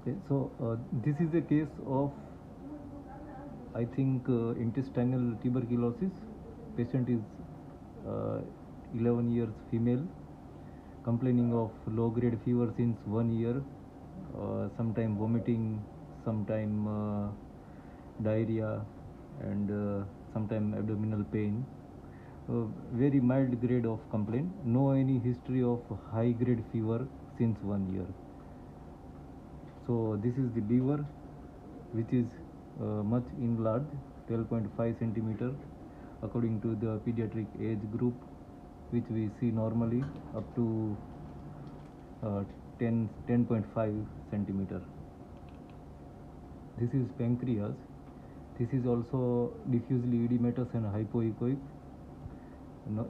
Okay, so this is a case of, I think, intestinal tuberculosis. Patient is 11 years female, complaining of low-grade fever since 1 year, sometime vomiting, sometime diarrhea, and sometime abdominal pain. Very mild grade of complaint. No any history of high-grade fever since 1 year. So this is the liver, which is much enlarged, 12.5 centimeter, according to the pediatric age group, which we see normally up to 10.5 centimeter. This is pancreas. This is also diffusely edematous and hypoechoic.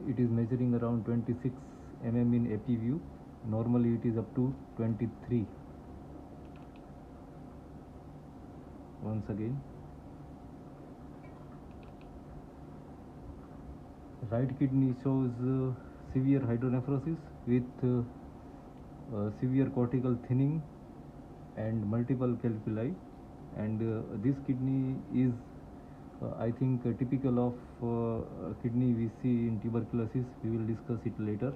It is measuring around 26 mm in AP view. Normally it is up to 23. Once again, right kidney shows severe hydronephrosis with severe cortical thinning and multiple calculi, and this kidney is I think typical of kidney we see in tuberculosis. We will discuss it later.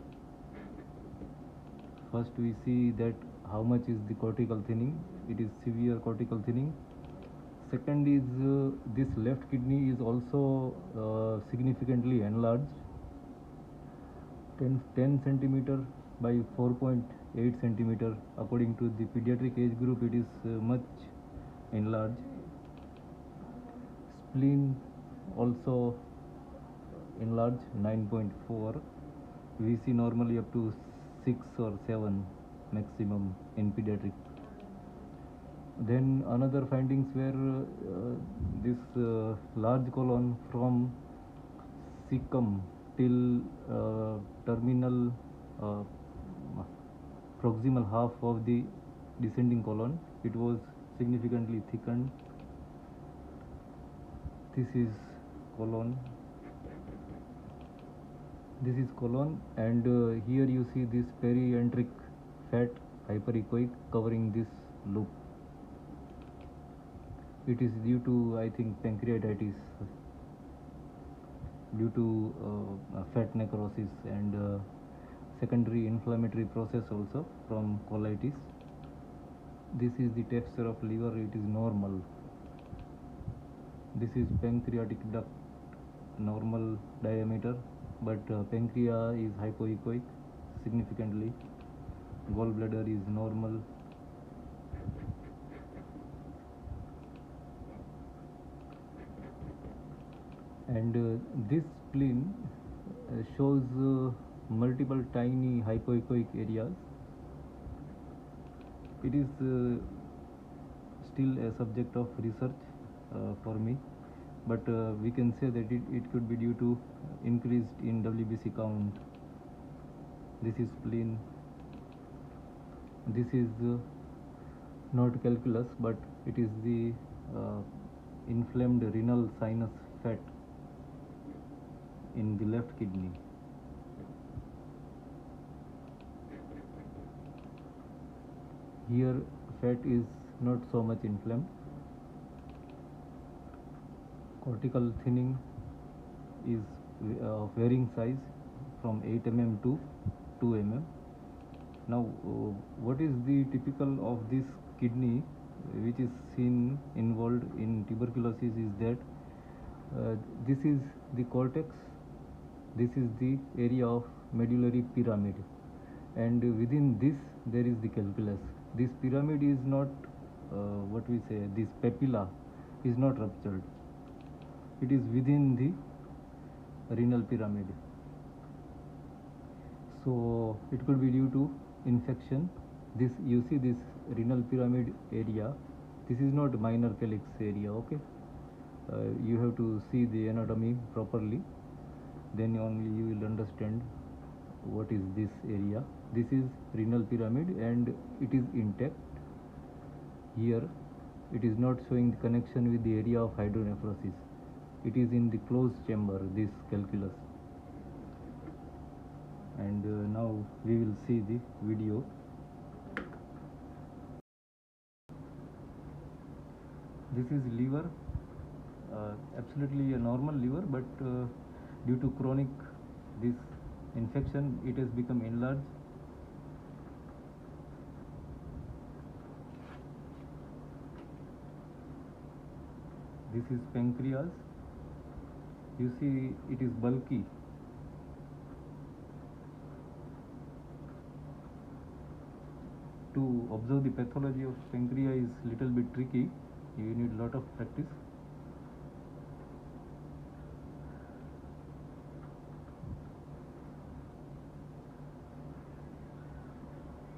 First we see that how much is the cortical thinning. It is severe cortical thinning. Second is this left kidney is also significantly enlarged, 10 centimeter by 4.8 centimeter. According to the pediatric age group, it is much enlarged. Spleen also enlarged, 9.4. We see normally up to 6 or 7 maximum in pediatric. Then another findings were this large colon from cecum till terminal proximal half of the descending colon. It was significantly thickened. This is colon. This is colon, and here you see this perienteric fat, hyperechoic, covering this loop. It is due to, I think, pancreatitis, due to fat necrosis and secondary inflammatory process also from colitis. This is the texture of liver. It is normal. This is pancreatic duct, normal diameter, but pancreas is hypoechoic significantly. Gallbladder is normal. And this spleen shows multiple tiny hypoechoic areas. It is still a subject of research for me, but we can say that it could be due to increased in WBC count. This is spleen. This is not calculus, but it is the inflamed renal sinus fat in the left kidney. Here fat is not so much inflamed. Cortical thinning is of varying size from 8 mm to 2 mm. Now what is the typical of this kidney which is seen involved in tuberculosis is that this is the cortex, this is the area of medullary pyramid, and within this there is the calculus. This pyramid is not what we say, this papilla is not ruptured. It is within the renal pyramid. So it could be due to infection. This, you see this renal pyramid area, this is not minor calyx area. Okay, you have to see the anatomy properly, then only you will understand what is this area. This is renal pyramid and it is intact. Here it is not showing the connection with the area of hydronephrosis. It is in the closed chamber, this calculus. And now we will see the video. This is liver, absolutely a normal liver, but due to chronic this infection, it has become enlarged. This is pancreas. You see, it is bulky. To observe the pathology of pancreas is little bit tricky. You need lot of practice.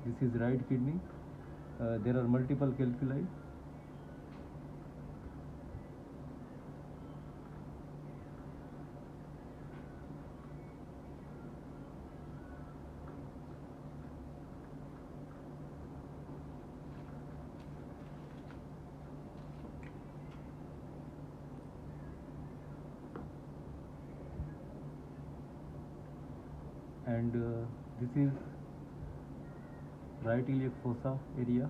This is right kidney. There are multiple calculi. And this is right iliac fossa area.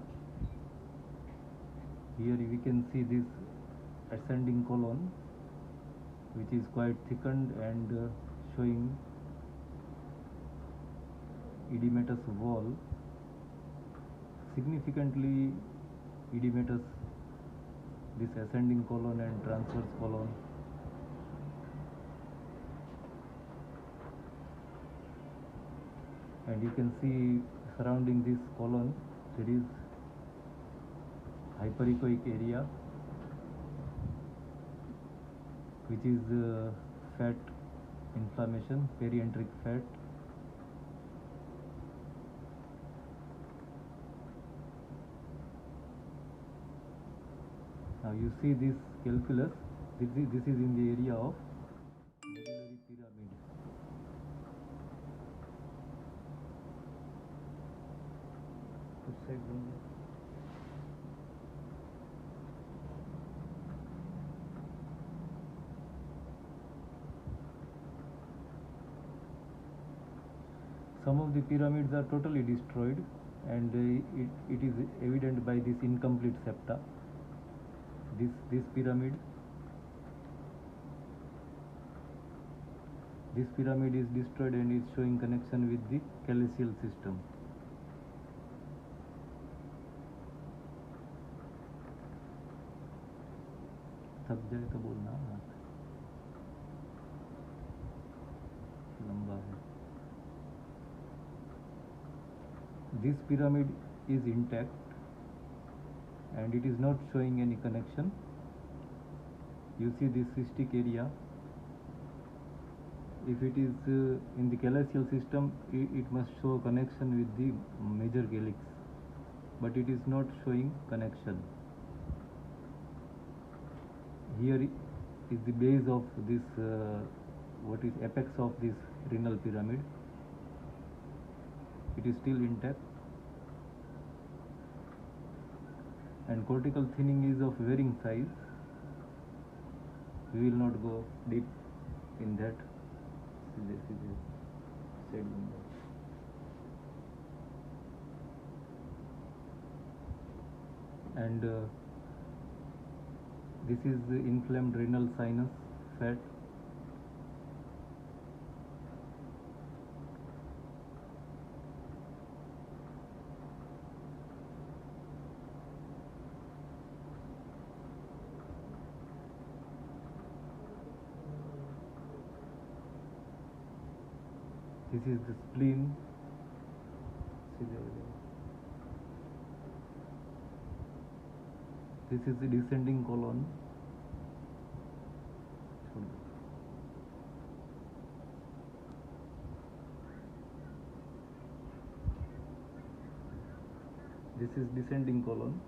Here we can see this ascending colon, which is quite thickened and showing edematous wall, significantly edematous this ascending colon and transverse colon. And you can see surrounding this colon there is hyperechoic area, which is fat inflammation, perienteric fat. Now you see this calculus, this is in the area of medullary pyramid. Some of the pyramids are totally destroyed, and it is evident by this incomplete septa. This pyramid is destroyed and is showing connection with the calyceal system. थक जाए तो बोलना, लंबा है. This pyramid is intact and it is not showing any connection. You see this cystic area. If it is in the calyceal system, it must show connection with the major calyx, but it is not showing connection. Here is the base of this, what is apex of this renal pyramid. It is still intact, and cortical thinning is of varying size. We will not go deep in that. This is a said number. And this is the inflamed renal sinus fat. This is the spleen. This is the descending colon. This is descending colon.